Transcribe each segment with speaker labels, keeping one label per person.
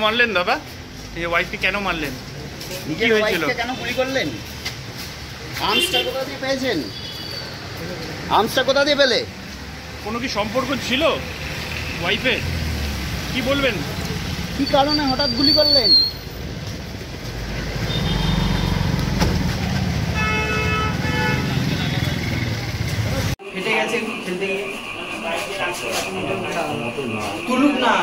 Speaker 1: মারলেন দাদা? এই ওয়াইফকে কেন মারলেন? কি হয়েছিল?
Speaker 2: কেন গুলি করলেন? আর্মসটা কোথা দিয়ে পেয়েছেন? আর্মসটা কোথা দিয়ে পেলে?
Speaker 1: কোনো কি সম্পর্ক ছিল ওয়াইফে? কি বলবেন?
Speaker 2: কি কারণে হঠাৎ গুলি করলেন?
Speaker 3: ফেটে গেছে খেলতে গিয়ে। তুলুক না,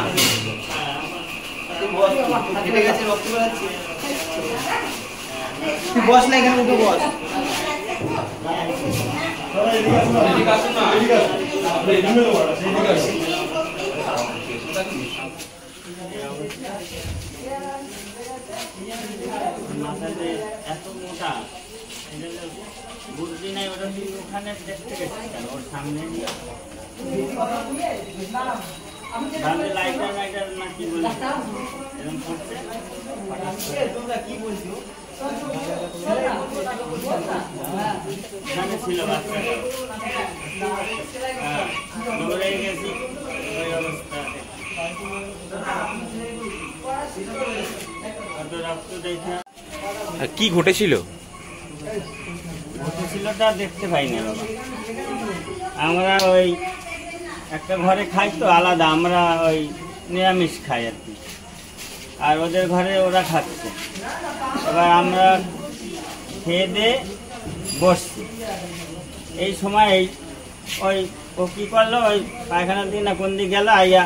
Speaker 3: ফেটে গেছে, রক্ত বেরাচ্ছে। তুই বস না, এখানে উঠে বস।
Speaker 4: মাথাতে এত মোটা বুদ্ধি নাই, ওটা তুই ওখানে দেখতে গেছিস কেন? ওর সামনে লাইটার লাইটার না কি বলছি এরকম করছে।
Speaker 3: কি বলছো?
Speaker 4: এখানে ছিল বাচ্চাটা, হ্যাঁ, দৌড়ে গেছি ওই অবস্থা। রক্ত দেখা
Speaker 1: কি ঘটেছিল?
Speaker 4: ঘটেছিলটা দেখতে পাই না বাবা। আমরা ওই একটা ঘরে খাই তো আলাদা, আমরা ওই নিরামিষ খাই আর কি, আর ওদের ঘরে ওরা খাচ্ছে। এবার আমরা খেয়ে দিয়ে বসছি, এই সময় ওই ও কী করলো, ওই পায়খানার দিক না কোন দিক গেল, আইয়া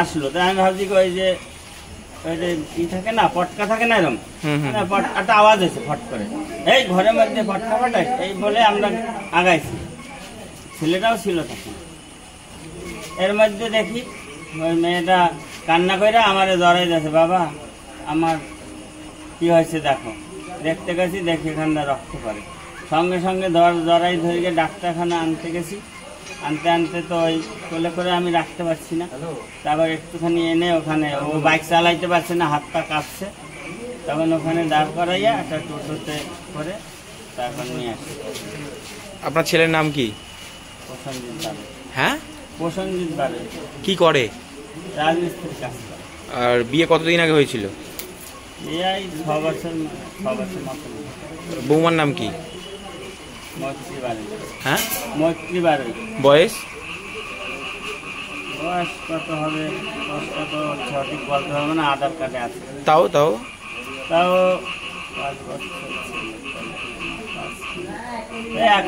Speaker 4: আসলো। তাই আমি ভাবছি ওই যে ই থাকে না, পটকা থাকে না, এরকম একটা আওয়াজ হয়েছে ফট করে, এই ঘরের মধ্যে পটকা ফাটাই, এই বলে আমরা আগাইছি। ছেলেটাও ছিল তখন। এর মধ্যে দেখি ওই মেয়েটা কান্না করে আমারে জড়াই যাচ্ছে, বাবা আমার কি হয়েছে দেখো। দেখতে গেছি, দেখি এখানটা রক্ত পড়ে। সঙ্গে সঙ্গে জড়াই ধরে গিয়ে ডাক্তারখানা আনতে গেছি। আনতে আনতে তো ওই কোলে করে আমি রাখতে পারছি না, তারপর একটুখানি এনে ওখানে, ও বাইক চালাইতে পারছে না, হাত পা কাঁপছে, তখন ওখানে দাঁড় করাইয়া একটা টোটোতে করে তারপর নিয়ে আসি।
Speaker 1: আপনার ছেলের নাম কি?
Speaker 4: প্রসেনজিৎ বাড়ি।
Speaker 1: হ্যাঁ,
Speaker 4: প্রসেনজিৎ বাড়ি।
Speaker 1: কি করে?
Speaker 4: রাজমিস্ত্রির কাজ করে।
Speaker 1: আর বিয়ে কতদিন আগে হয়েছিল?
Speaker 4: এই 6 বছর মতো।
Speaker 1: বৌমার নাম কি?
Speaker 4: মৈত্রী বাড়ি।
Speaker 1: হ্যাঁ,
Speaker 4: মৈত্রী বাড়ি।
Speaker 1: বয়স?
Speaker 4: বয়স কত হবে, বয়সটা তো সঠিক বলতে হবে না, আধার কার্ডে আছে।
Speaker 1: তাও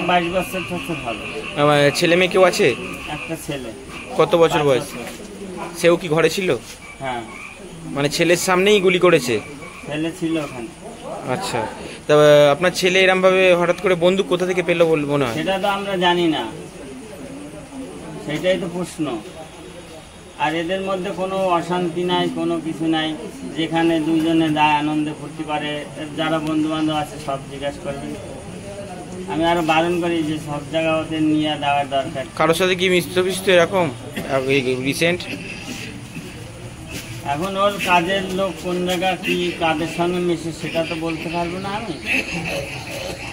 Speaker 4: 5 বছর, 22 বছর হবে।
Speaker 1: ছেলে মেয়ে কেউ আছে?
Speaker 4: একটা ছেলে।
Speaker 1: কত বছর বয়স? সেও কি ঘরে ছিল?
Speaker 4: হ্যাঁ,
Speaker 1: মানে ছেলের সামনেই গুলি করেছে?
Speaker 4: ছেলে ছিল ওখানে।
Speaker 1: আচ্ছা, তা আপনার ছেলে এরম ভাবে হঠাৎ করে বন্দুক কোথা থেকে পেলো বলবো না?
Speaker 4: সেটা তো আমরা জানি না, সেটাই তো প্রশ্ন। আর এদের মধ্যে কোনো অশান্তি নাই, কোনো কিছু নাই। যেখানে দুইজনে যায় আনন্দে ফুর্তি করে, যারা বন্ধু বান্ধব আছে সব জিজ্ঞাসা করবেন। আমি আরো বারণ করি যে সব জায়গা ওদের নিয়ে দেওয়ার দরকার।
Speaker 1: কারোর সাথে কি মিশতে এরকম রিসেন্ট?
Speaker 4: এখন ওর কাজের লোক কোন জায়গা কি কাদের সঙ্গে মিশে সেটা তো বলতে পারবো না আমি।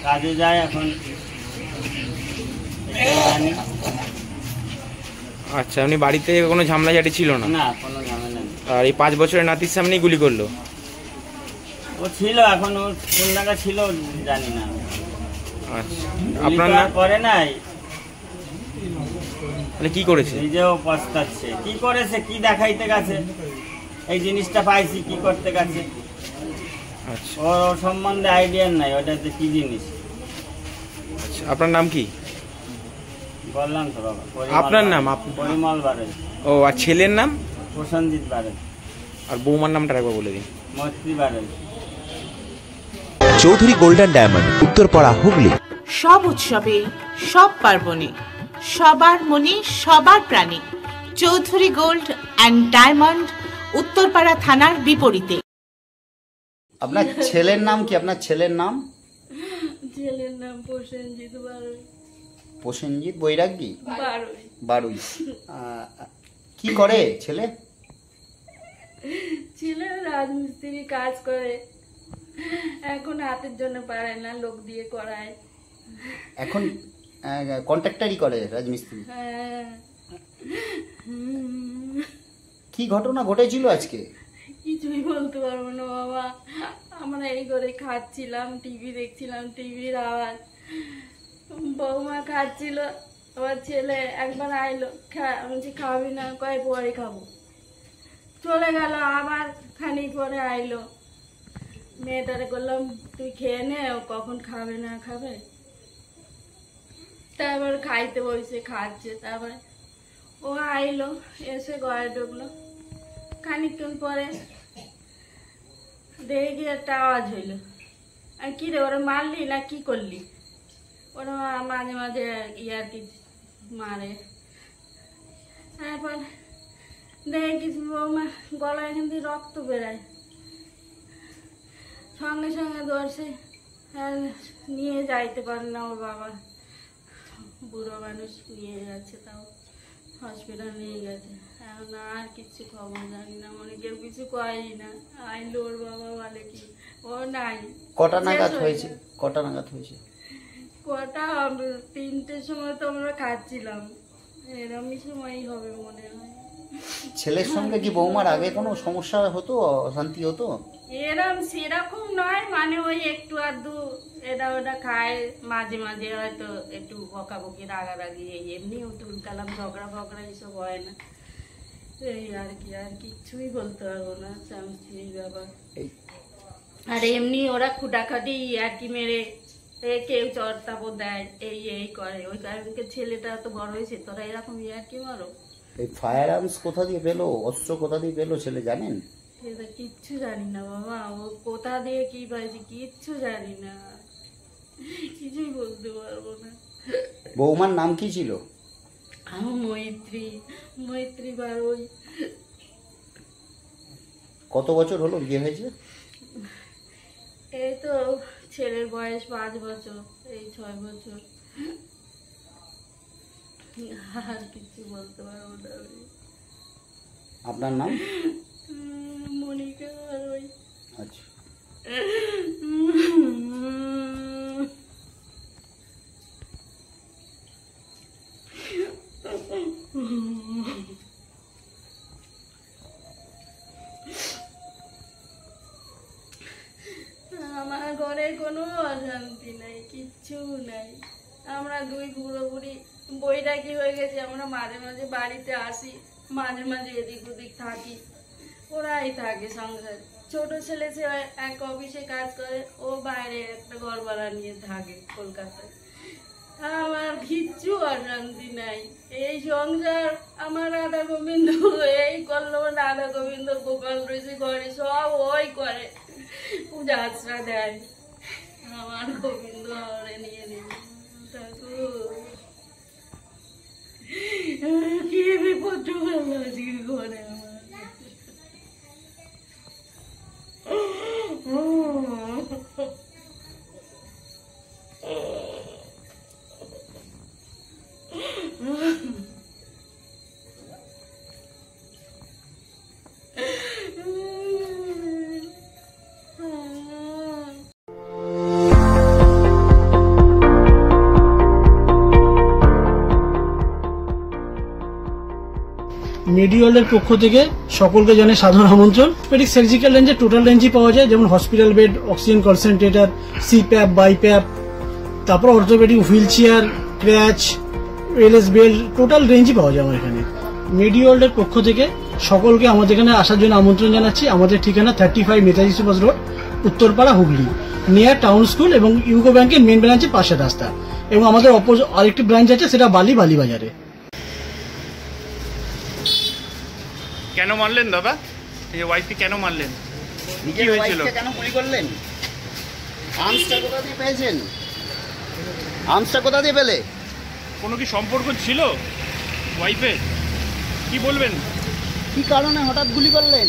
Speaker 4: কাজে যায় এখন, জানি।
Speaker 1: আচ্ছা, আপনি বাড়িতে কোনো ঝামেলাঝাটি ছিল না?
Speaker 4: না, কোনো ঝামেলা নেই।
Speaker 1: আর এই 5 বছরের নাতির সামনেই গুলি করলো?
Speaker 4: ও ছিল, এখন ও কোন জায়গা ছিল জানি না।
Speaker 1: আচ্ছা,
Speaker 4: আপনার নাম করে নাই,
Speaker 1: মানে কি করেছে?
Speaker 4: নিজেও পস্তাচ্ছে। কি করেছে, কি দেখাইতে গেছে, এই জিনিসটা পাইছি কি করতে গেছে,
Speaker 1: আচ্ছা,
Speaker 4: ওর সম্বন্ধে আইডিয়া নাই ওটা যে কি জিনিস।
Speaker 1: আচ্ছা, আপনার নাম কি?
Speaker 4: বললাম তো বাবা,
Speaker 1: আপনার নাম?
Speaker 4: পরিমল বাড়ি।
Speaker 1: ও, আর ছেলের নাম?
Speaker 4: প্রসেনজিৎ বাড়ি।
Speaker 1: আর বৌমার নামটা একবার বলে দিন।
Speaker 4: মৈত্রী বাড়ি।
Speaker 5: Chowdhury golden diamond, Uttarpara, Hooghly.
Speaker 6: সব উৎসবে, সব পার্বণে, সবার মনে, সবার প্রাণে Chowdhury gold and diamond, Uttarpara থানার বিপরীতে।
Speaker 2: আপনার ছেলের নাম কি? আপনার ছেলের নাম?
Speaker 7: ছেলের নাম প্রসেনজিৎ বাড়ুই।
Speaker 2: প্রসেনজিৎ বৈরাগী
Speaker 7: বাড়ুই।
Speaker 2: কি করে ছেলে?
Speaker 7: ছেলে রাজমিস্ত্রি কাজ করে, এখন হাতের জন্য পারে না, লোক দিয়ে করায়।
Speaker 2: এখন কন্ট্রাক্টরই করে রাজমিস্ত্রি।
Speaker 7: হ্যাঁ।
Speaker 2: কি ঘটনা ঘটেছিল আজকে?
Speaker 7: কিছুই বলতে পারবো না বাবা। আমরা এই করে খাচ্ছিলাম, টিভি দেখছিলাম, টিভির আওয়াজ। বৌমা খাচ্ছিল, আমার ছেলে একবার আইলো, আমি খাবি না, কয় পরে খাবো, চলে গেল। আবার খানিক পরে আইলো, মেয়েটারে করলাম তুই খেয়ে নে, ও কখন খাবে না খাবে। তারপর খাইতে বসে খাচ্ছে। তারপরে ও আইলো, এসে ঘরে ঢুকলো। খানিকক্ষণ পরে দেখি একটা আওয়াজ হইলো। আর কি রে, ওরা মারলি না কি করলি? ওরা মাঝে মাঝে আর কি মারে। তারপর দেখি বৌমা গলায় এখান থেকে রক্ত বেরায়। সঙ্গে সঙ্গে ধরছে, আর নিয়ে যাইতে পারে না ওর বাবা, বুড়ো মানুষ নিয়ে যাচ্ছে, তাও হসপিটাল নিয়ে গেছে। এখন আর কিছু খবর জানি না, মনে কেউ কিছু কয়ই না। আইলো ওর বাবা বলে কি ও নাই।
Speaker 2: কটা নাগাদ হয়েছে? কটা নাগাদ হয়েছে?
Speaker 7: কটা 3টের সময় তো আমরা খাচ্ছিলাম, এরকমই সময়ই হবে মনে হয়।
Speaker 2: ছেলের সঙ্গে কি বৌমার আগে কোনো সমস্যা হতো, অশান্তি হতো?
Speaker 7: সেরকম নয়, মানে ওই একটু আধটু এটা ওটা খায়, মাঝে মাঝে হয়তো একটু বকাবকি রাগারাগি, এমনি উতুল কালাম ঝগড়া ফগড়া এইসব হয় না। এই আর কি, আর কিছুই বলতে পারবো না স্বামী স্ত্রীর ব্যাপার। আর এমনি ওরা খুটাখাটি আর কি মেরে কেউ চড়তাপো দেয়, এই করে। ওই কারণকে ছেলেটা তো বড় হয়েছে, তোরা এরকম আর কি মারো।
Speaker 2: এই ফায়ার আর্মস কোথা দিয়ে পেলো, অস্ত্র কোথা দিয়ে পেলো ছেলে জানেন?
Speaker 7: এটা কিচ্ছু জানি না বাবা, ও কোথা দিয়ে কি পাইছে কিচ্ছু জানি না, কিছুই বলতে পারবো না।
Speaker 2: বৌমার নাম কি ছিল?
Speaker 7: মৈত্রী বারোই।
Speaker 2: কত বছর হলো বিয়ে হয়েছে?
Speaker 7: এই তো ছেলের বয়স 5 বছর, এই 6 বছর। আর কিছু বলতে পারবো না।
Speaker 2: আপনার নাম?
Speaker 7: মনিকা বারোই।
Speaker 2: আচ্ছা।
Speaker 7: আমার ঘরে কোনো অশান্তি নাই, কিচ্ছু নাই। আমরা 2 বুড়ো বুড়ি বইটা কি হয়ে গেছে, আমরা মাঝে মাঝে বাড়িতে আসি, মাঝে মাঝে এদিক ওদিক থাকি, ওরাই থাকে সংসার। ছোট ছেলে সে এক অফিসে কাজ করে, ও বাইরে একটা ঘর ভাড়া নিয়ে থাকে কলকাতায়। আমার কিচ্ছু অশান্তি নাই, এই সংসার। আমার রাধা গোবিন্দ এই করলো, রাধা গোবিন্দ গোপাল রয়েছে ঘরে, সব ওই করে, পূজা আশ্রা দেয়। আমার গোবিন্দ ঘরে নিয়ে নেবে। কি বিপদ ঢুকালো আজকে ঘরে আমার।
Speaker 8: মেডিওয়ালের পক্ষ থেকে সকলকে জানাই সাধারণ আমন্ত্রণ। পেডিক সার্জিক্যাল রেঞ্জে টোটাল রেঞ্জই পাওয়া যায়, যেমন hospital bed, oxygen concentrator, CPAP, BiPAP, তারপর orthopaedic wheel chair, crutch, LS belt, total রেঞ্জই পাওয়া যায় আমার এখানে। মেডিওয়ালের পক্ষ থেকে সকলকে আমাদের এখানে আসার জন্য আমন্ত্রণ জানাচ্ছি। আমাদের ঠিকানা 35 Netaji Subhash road, Uttarpara, Hooghly, near town school এবং ইউকো ব্যাংকের মেন ব্রাঞ্চের পাশের রাস্তা। এবং আমাদের আরেকটি ব্রাঞ্চ আছে, সেটা বালিবাজারে।
Speaker 1: কেন মারলেন দাদা? এই ওয়াইফকে কেন মারলেন?
Speaker 2: নিজের ওয়াইফকে কেন গুলি করলেন? আর্মসটা কোথা দিয়ে পেয়েছেন? আর্মসটা কোথা দিয়ে পেলে?
Speaker 1: কোনো কি সম্পর্ক ছিল ওয়াইফের? কি বলবেন?
Speaker 2: কি কারণে হঠাৎ গুলি করলেন?